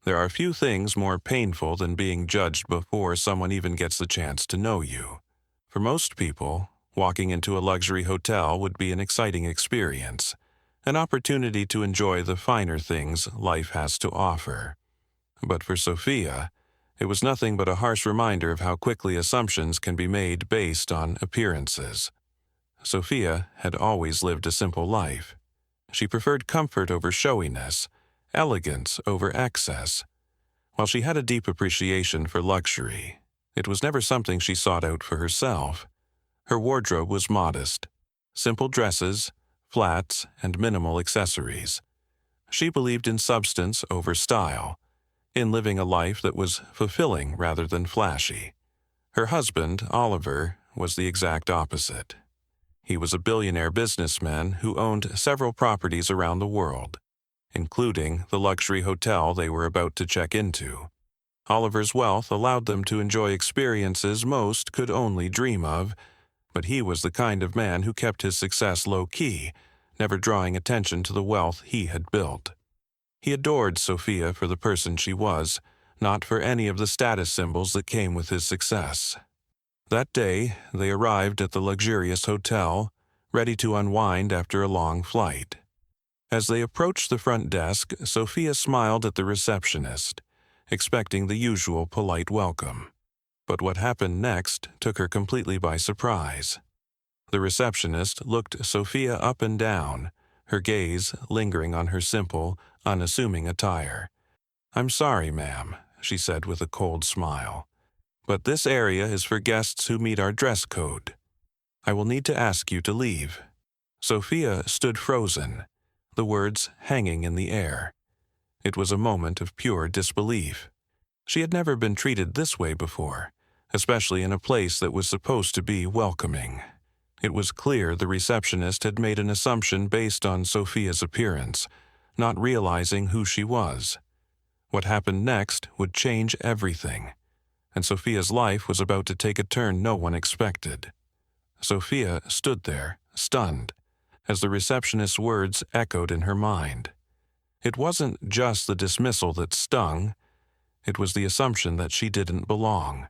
There are few things more painful than being judged before someone even gets the chance to know you. For most people, walking into a luxury hotel would be an exciting experience, an opportunity to enjoy the finer things life has to offer. But for Sophia, it was nothing but a harsh reminder of how quickly assumptions can be made based on appearances. Sophia had always lived a simple life. She preferred comfort over showiness, elegance over excess. While she had a deep appreciation for luxury, it was never something she sought out for herself. Her wardrobe was modest, simple dresses, flats, and minimal accessories. She believed in substance over style, in living a life that was fulfilling rather than flashy. Her husband, Oliver, was the exact opposite. He was a billionaire businessman who owned several properties around the world, including the luxury hotel they were about to check into. Oliver's wealth allowed them to enjoy experiences most could only dream of, but he was the kind of man who kept his success low-key, never drawing attention to the wealth he had built. He adored Sophia for the person she was, not for any of the status symbols that came with his success. That day, they arrived at the luxurious hotel, ready to unwind after a long flight. As they approached the front desk, Sophia smiled at the receptionist, expecting the usual polite welcome. But what happened next took her completely by surprise. The receptionist looked Sophia up and down, her gaze lingering on her simple, unassuming attire. "I'm sorry, ma'am," she said with a cold smile, "but this area is for guests who meet our dress code. I will need to ask you to leave." Sophia stood frozen, the words hanging in the air. It was a moment of pure disbelief. She had never been treated this way before, especially in a place that was supposed to be welcoming. It was clear the receptionist had made an assumption based on Sophia's appearance, not realizing who she was. What happened next would change everything, and Sophia's life was about to take a turn no one expected. Sophia stood there, stunned, as the receptionist's words echoed in her mind. It wasn't just the dismissal that stung, it was the assumption that she didn't belong.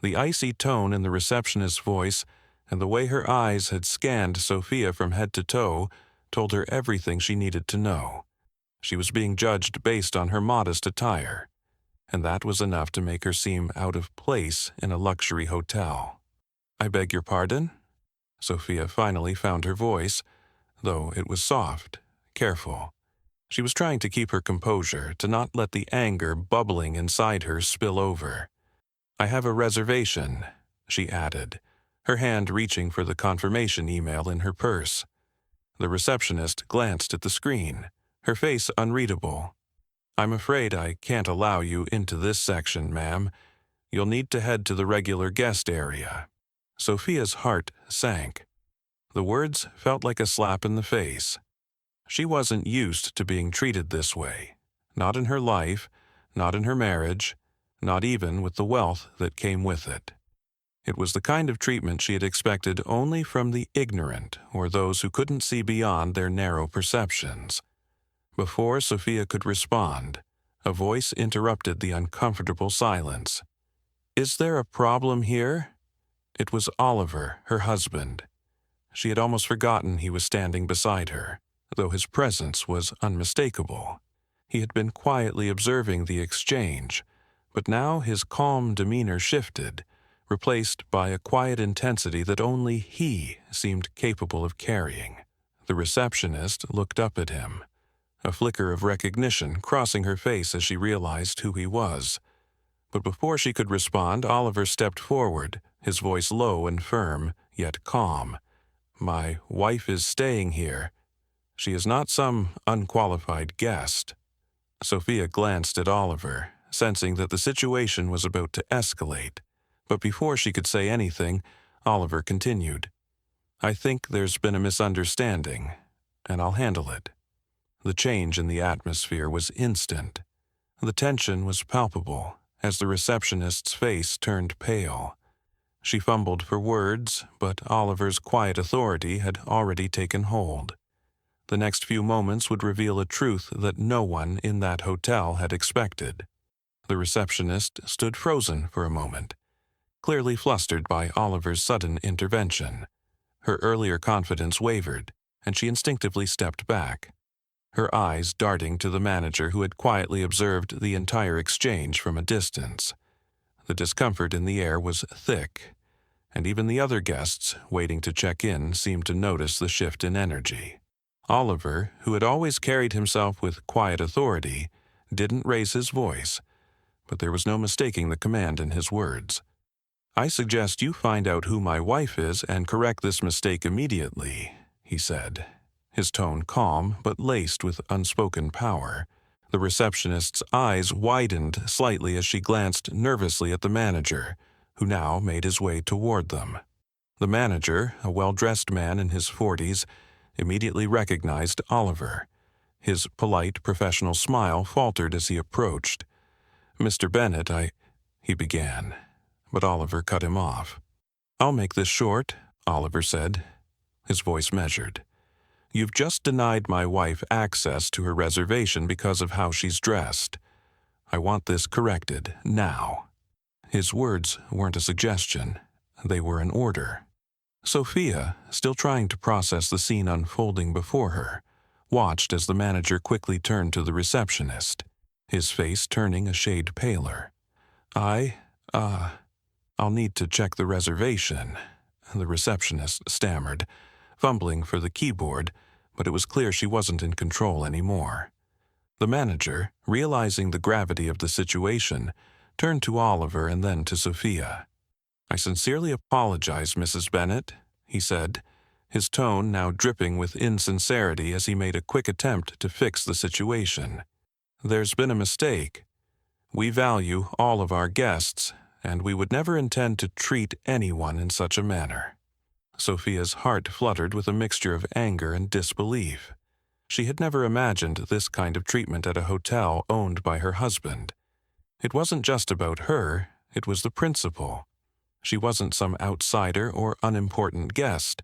The icy tone in the receptionist's voice and the way her eyes had scanned Sophia from head to toe told her everything she needed to know. She was being judged based on her modest attire, and that was enough to make her seem out of place in a luxury hotel. "I beg your pardon?" Sophia finally found her voice, though it was soft, careful. She was trying to keep her composure, to not let the anger bubbling inside her spill over. "I have a reservation," she added, her hand reaching for the confirmation email in her purse. The receptionist glanced at the screen, her face unreadable. "I'm afraid I can't allow you into this section, ma'am. You'll need to head to the regular guest area." Sophia's heart sank. The words felt like a slap in the face. She wasn't used to being treated this way, not in her life, not in her marriage, not even with the wealth that came with it. It was the kind of treatment she had expected only from the ignorant or those who couldn't see beyond their narrow perceptions. Before Sophia could respond, a voice interrupted the uncomfortable silence. "Is there a problem here?" It was Oliver, her husband. She had almost forgotten he was standing beside her, though his presence was unmistakable. He had been quietly observing the exchange, but now his calm demeanor shifted, replaced by a quiet intensity that only he seemed capable of carrying. The receptionist looked up at him, a flicker of recognition crossing her face as she realized who he was. But before she could respond, Oliver stepped forward, his voice low and firm, yet calm. "My wife is staying here. She is not some unqualified guest." Sophia glanced at Oliver, sensing that the situation was about to escalate. But before she could say anything, Oliver continued, "I think there's been a misunderstanding, and I'll handle it." The change in the atmosphere was instant. The tension was palpable as the receptionist's face turned pale. She fumbled for words, but Oliver's quiet authority had already taken hold. The next few moments would reveal a truth that no one in that hotel had expected. The receptionist stood frozen for a moment, clearly flustered by Oliver's sudden intervention. Her earlier confidence wavered, and she instinctively stepped back, her eyes darting to the manager who had quietly observed the entire exchange from a distance. The discomfort in the air was thick, and even the other guests waiting to check in seemed to notice the shift in energy. Oliver, who had always carried himself with quiet authority, didn't raise his voice, but there was no mistaking the command in his words. "I suggest you find out who my wife is and correct this mistake immediately," he said, his tone calm but laced with unspoken power. The receptionist's eyes widened slightly as she glanced nervously at the manager, who now made his way toward them. The manager, a well-dressed man in his 40s, immediately recognized Oliver. His polite, professional smile faltered as he approached. "Mr. Bennett, he began, but Oliver cut him off. "I'll make this short," Oliver said, his voice measured. "You've just denied my wife access to her reservation because of how she's dressed. I want this corrected now." His words weren't a suggestion. They were an order. Sophia, still trying to process the scene unfolding before her, watched as the manager quickly turned to the receptionist, his face turning a shade paler. I'll need to check the reservation," the receptionist stammered, fumbling for the keyboard, but it was clear she wasn't in control anymore. The manager, realizing the gravity of the situation, turned to Oliver and then to Sophia. "I sincerely apologize, Mrs. Bennett," he said, his tone now dripping with insincerity as he made a quick attempt to fix the situation. "There's been a mistake. We value all of our guests, and we would never intend to treat anyone in such a manner." Sophia's heart fluttered with a mixture of anger and disbelief. She had never imagined this kind of treatment at a hotel owned by her husband. It wasn't just about her, it was the principal. She wasn't some outsider or unimportant guest.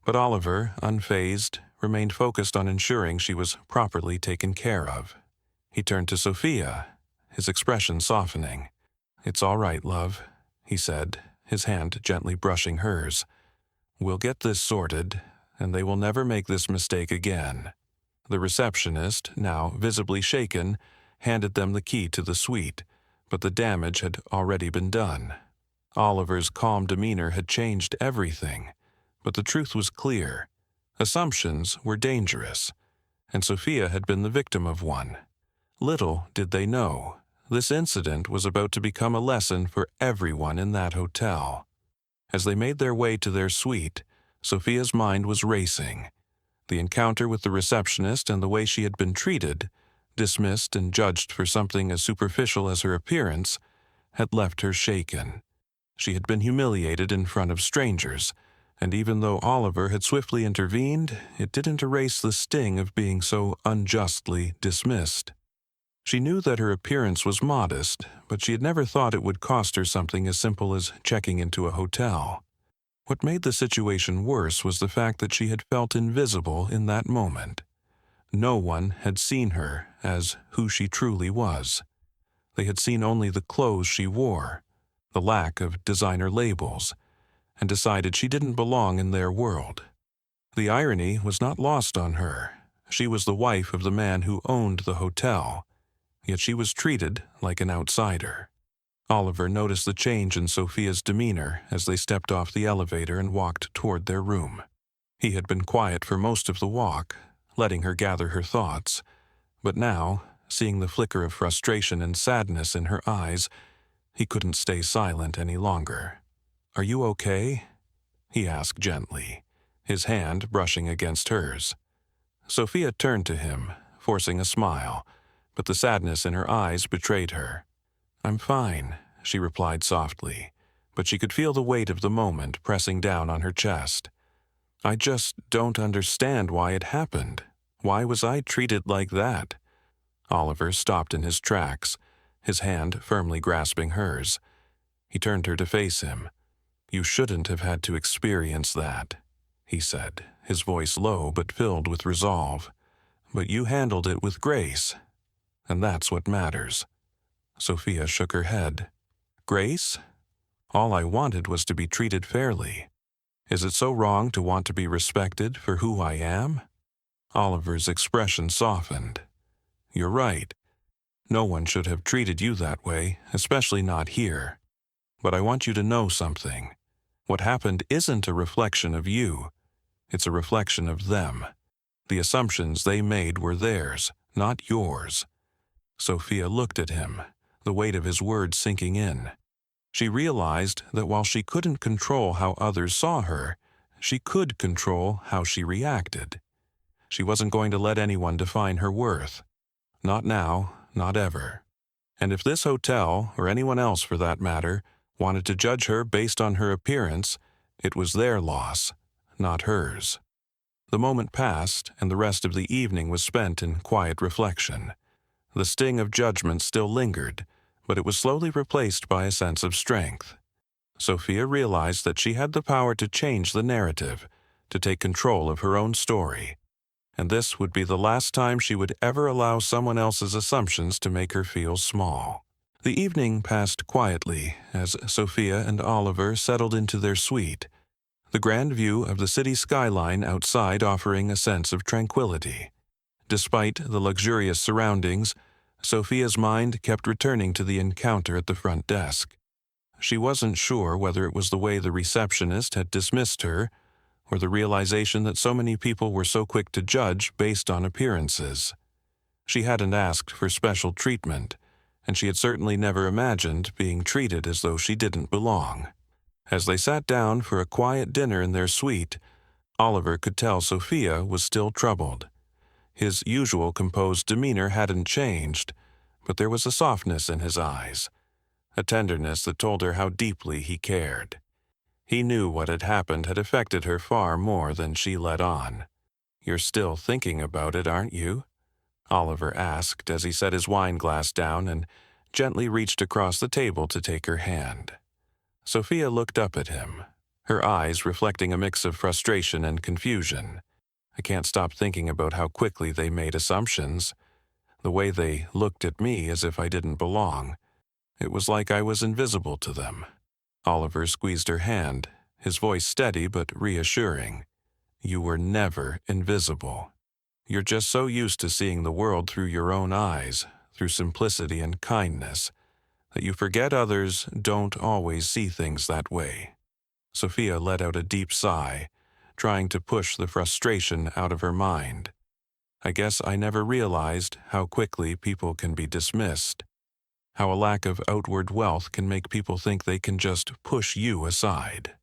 But Oliver, unfazed, remained focused on ensuring she was properly taken care of. He turned to Sophia, his expression softening. "It's all right, love," he said, his hand gently brushing hers. "We'll get this sorted, and they will never make this mistake again." The receptionist, now visibly shaken, handed them the key to the suite, but the damage had already been done. Oliver's calm demeanor had changed everything, but the truth was clear. Assumptions were dangerous, and Sophia had been the victim of one. Little did they know, this incident was about to become a lesson for everyone in that hotel. As they made their way to their suite, Sophia's mind was racing. The encounter with the receptionist and the way she had been treated, dismissed and judged for something as superficial as her appearance, had left her shaken. She had been humiliated in front of strangers, and even though Oliver had swiftly intervened, it didn't erase the sting of being so unjustly dismissed. She knew that her appearance was modest, but she had never thought it would cost her something as simple as checking into a hotel. What made the situation worse was the fact that she had felt invisible in that moment. No one had seen her as who she truly was. They had seen only the clothes she wore, the lack of designer labels, and decided she didn't belong in their world. The irony was not lost on her. She was the wife of the man who owned the hotel, yet she was treated like an outsider. Oliver noticed the change in Sophia's demeanor as they stepped off the elevator and walked toward their room. He had been quiet for most of the walk, letting her gather her thoughts, but now, seeing the flicker of frustration and sadness in her eyes, he couldn't stay silent any longer. "Are you okay?" he asked gently, his hand brushing against hers. Sophia turned to him, forcing a smile, but the sadness in her eyes betrayed her. "I'm fine," she replied softly, but she could feel the weight of the moment pressing down on her chest. "I just don't understand why it happened. Why was I treated like that?" Oliver stopped in his tracks, his hand firmly grasping hers. He turned her to face him. "You shouldn't have had to experience that," he said, his voice low but filled with resolve. "But you handled it with grace, and that's what matters." Sophia shook her head. "Grace? All I wanted was to be treated fairly. Is it so wrong to want to be respected for who I am?" Oliver's expression softened. "You're right. No one should have treated you that way, especially not here. But I want you to know something. What happened isn't a reflection of you. It's a reflection of them. The assumptions they made were theirs, not yours." Sophia looked at him, the weight of his words sinking in. She realized that while she couldn't control how others saw her, she could control how she reacted. She wasn't going to let anyone define her worth. Not now, not ever. And if this hotel, or anyone else for that matter, wanted to judge her based on her appearance, it was their loss, not hers. The moment passed, and the rest of the evening was spent in quiet reflection. The sting of judgment still lingered, but it was slowly replaced by a sense of strength. Sophia realized that she had the power to change the narrative, to take control of her own story. And this would be the last time she would ever allow someone else's assumptions to make her feel small. The evening passed quietly as Sophia and Oliver settled into their suite, the grand view of the city skyline outside offering a sense of tranquility. Despite the luxurious surroundings, Sophia's mind kept returning to the encounter at the front desk. She wasn't sure whether it was the way the receptionist had dismissed her, or the realization that so many people were so quick to judge based on appearances. She hadn't asked for special treatment, and she had certainly never imagined being treated as though she didn't belong. As they sat down for a quiet dinner in their suite, Oliver could tell Sophia was still troubled. His usual composed demeanor hadn't changed, but there was a softness in his eyes, a tenderness that told her how deeply he cared. He knew what had happened had affected her far more than she let on. "You're still thinking about it, aren't you?" Oliver asked as he set his wine glass down and gently reached across the table to take her hand. Sophia looked up at him, her eyes reflecting a mix of frustration and confusion. "I can't stop thinking about how quickly they made assumptions. The way they looked at me as if I didn't belong. It was like I was invisible to them." Oliver squeezed her hand, his voice steady but reassuring. "You were never invisible. You're just so used to seeing the world through your own eyes, through simplicity and kindness, that you forget others don't always see things that way." Sophia let out a deep sigh, trying to push the frustration out of her mind. "I guess I never realized how quickly people can be dismissed. How a lack of outward wealth can make people think they can just push you aside."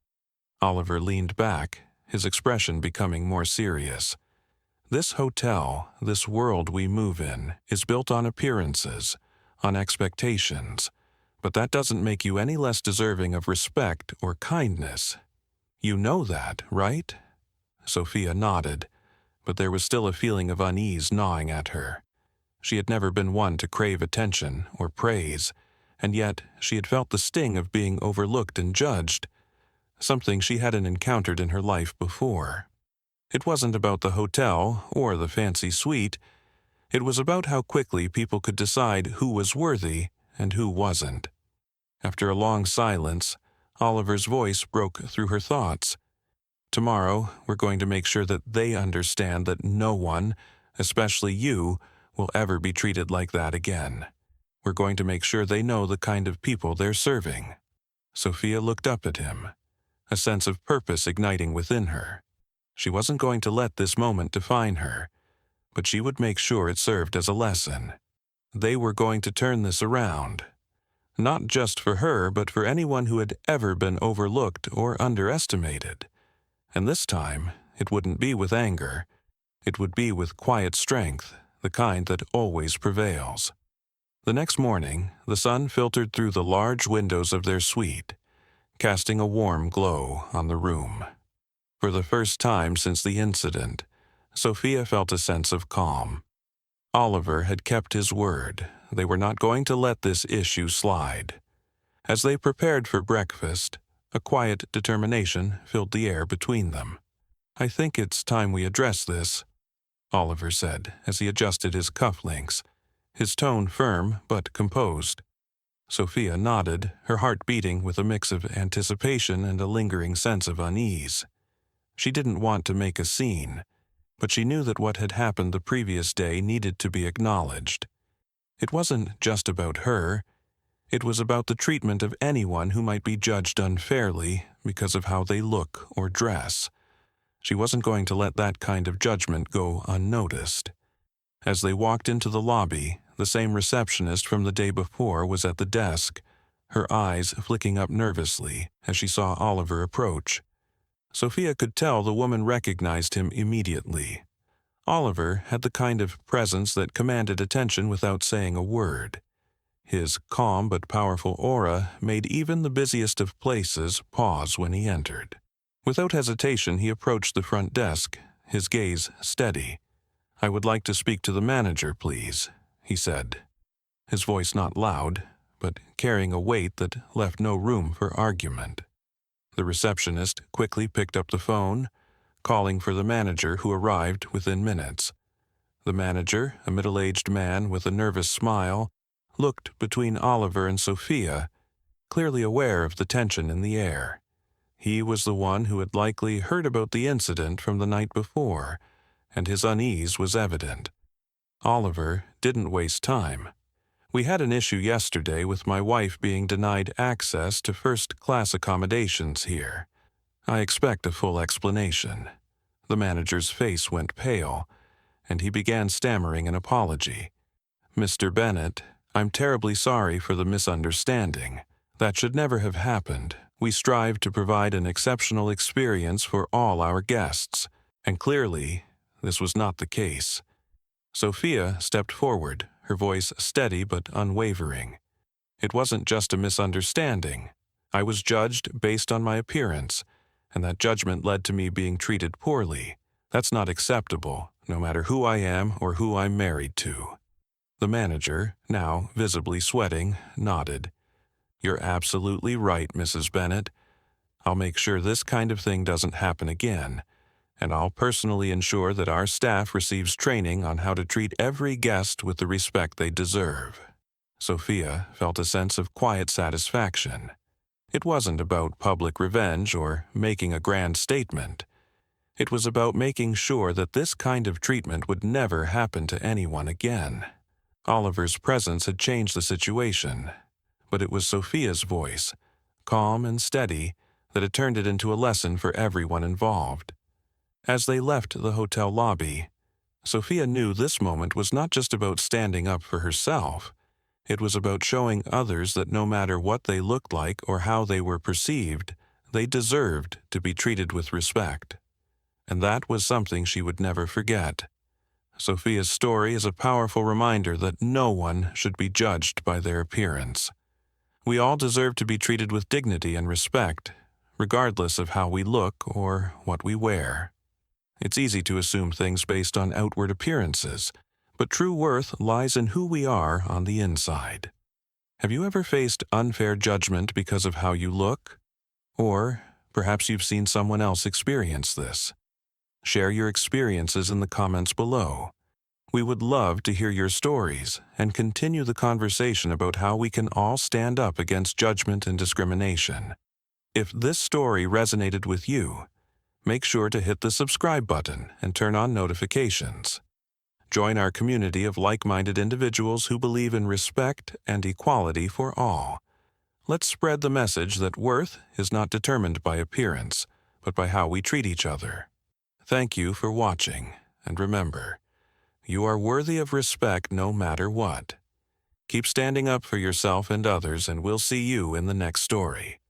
Oliver leaned back, his expression becoming more serious. "This hotel, this world we move in, is built on appearances, on expectations, but that doesn't make you any less deserving of respect or kindness. You know that, right?" Sophia nodded, but there was still a feeling of unease gnawing at her. She had never been one to crave attention or praise, and yet she had felt the sting of being overlooked and judged, something she hadn't encountered in her life before. It wasn't about the hotel or the fancy suite. It was about how quickly people could decide who was worthy and who wasn't. After a long silence, Oliver's voice broke through her thoughts. "Tomorrow, we're going to make sure that they understand that no one, especially you, will ever be treated like that again. We're going to make sure they know the kind of people they're serving." Sophia looked up at him, a sense of purpose igniting within her. She wasn't going to let this moment define her, but she would make sure it served as a lesson. They were going to turn this around. Not just for her, but for anyone who had ever been overlooked or underestimated. And this time, it wouldn't be with anger. It would be with quiet strength, the kind that always prevails. The next morning, the sun filtered through the large windows of their suite, casting a warm glow on the room. For the first time since the incident, Sophia felt a sense of calm. Oliver had kept his word. They were not going to let this issue slide. As they prepared for breakfast, a quiet determination filled the air between them. "I think it's time we address this," Oliver said as he adjusted his cufflinks, his tone firm but composed. Sophia nodded, her heart beating with a mix of anticipation and a lingering sense of unease. She didn't want to make a scene, but she knew that what had happened the previous day needed to be acknowledged. It wasn't just about her. It was about the treatment of anyone who might be judged unfairly because of how they look or dress. She wasn't going to let that kind of judgment go unnoticed. As they walked into the lobby, the same receptionist from the day before was at the desk, her eyes flicking up nervously as she saw Oliver approach. Sophia could tell the woman recognized him immediately. Oliver had the kind of presence that commanded attention without saying a word. His calm but powerful aura made even the busiest of places pause when he entered. Without hesitation, he approached the front desk, his gaze steady. "I would like to speak to the manager, please," he said. His voice not loud, but carrying a weight that left no room for argument. The receptionist quickly picked up the phone, calling for the manager, who arrived within minutes. The manager, a middle-aged man with a nervous smile, looked between Oliver and Sophia, clearly aware of the tension in the air. He was the one who had likely heard about the incident from the night before, and his unease was evident. Oliver didn't waste time. "We had an issue yesterday with my wife being denied access to first-class accommodations here. I expect a full explanation." The manager's face went pale, and he began stammering an apology. "Mr. Bennett, I'm terribly sorry for the misunderstanding. That should never have happened. We strive to provide an exceptional experience for all our guests, and clearly, this was not the case." Sophia stepped forward, her voice steady but unwavering. "It wasn't just a misunderstanding. I was judged based on my appearance, and that judgment led to me being treated poorly. That's not acceptable, no matter who I am or who I'm married to." The manager, now visibly sweating, nodded. "You're absolutely right, Mrs. Bennett. I'll make sure this kind of thing doesn't happen again, and I'll personally ensure that our staff receives training on how to treat every guest with the respect they deserve." Sophia felt a sense of quiet satisfaction. It wasn't about public revenge or making a grand statement. It was about making sure that this kind of treatment would never happen to anyone again. Oliver's presence had changed the situation, but it was Sophia's voice, calm and steady, that had turned it into a lesson for everyone involved. As they left the hotel lobby, Sophia knew this moment was not just about standing up for herself. It was about showing others that no matter what they looked like or how they were perceived, they deserved to be treated with respect. And that was something she would never forget. Sophia's story is a powerful reminder that no one should be judged by their appearance. We all deserve to be treated with dignity and respect, regardless of how we look or what we wear. It's easy to assume things based on outward appearances, but true worth lies in who we are on the inside. Have you ever faced unfair judgment because of how you look? Or perhaps you've seen someone else experience this. Share your experiences in the comments below. We would love to hear your stories and continue the conversation about how we can all stand up against judgment and discrimination. If this story resonated with you, make sure to hit the subscribe button and turn on notifications. Join our community of like-minded individuals who believe in respect and equality for all. Let's spread the message that worth is not determined by appearance, but by how we treat each other. Thank you for watching, and remember, you are worthy of respect no matter what. Keep standing up for yourself and others, and we'll see you in the next story.